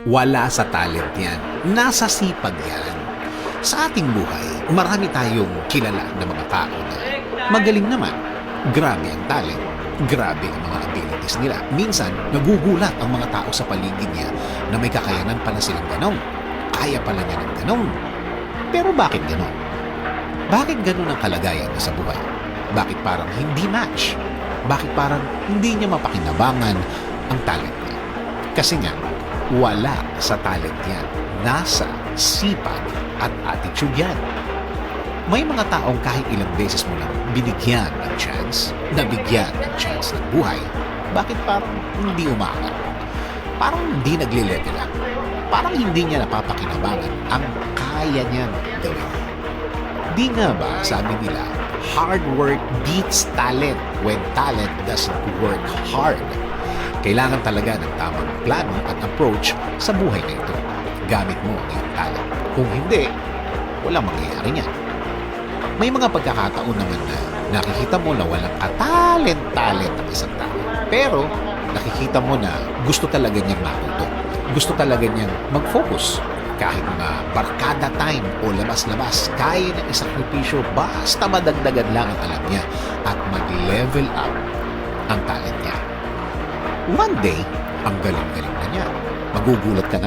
Wala sa talent yan. Nasa sipag yan. Sa ating buhay, marami tayong kilala na mga tao na magaling naman. Grabe ang talent. Grabe ang mga abilities nila. Minsan, nagugulat ang mga tao sa paligid niya na may kakayanan pala silang ganon. Kaya pala niya ng ganon. Pero bakit ganon? Bakit ganon ang kalagayan niya sa buhay? Bakit parang hindi match? Bakit parang hindi niya mapakinabangan ang talent niya? Kasi nga, wala sa talent yan. Nasa sipag at attitude yan. May mga taong kahit ilang beses mo lang binigyan ng chance, nabigyan ng chance ng buhay, bakit parang hindi umaangat? Parang hindi nagle-level up. Parang hindi niya napapakinabangan ang kaya niyang gawin. Di nga ba, sabi nila, hard work beats talent when talent doesn't work hard. Kailangan talaga ng tamang plano at approach sa buhay na ito. Gamit mo ang iyong talent. Kung hindi, walang mangyayari niyan. May mga pagkakataon naman na nakikita mo na walang katalent-talent ang isang tao. Pero nakikita mo na gusto talaga niyang matuto. Gusto talaga niyang mag-focus. Kahit mga barkada time o labas-labas, kaya ng isakripisyo basta madagdagan lang ang alam niya at mag-level up ang talent niya. One day, ang galing-galing na niya. Magugulat ka na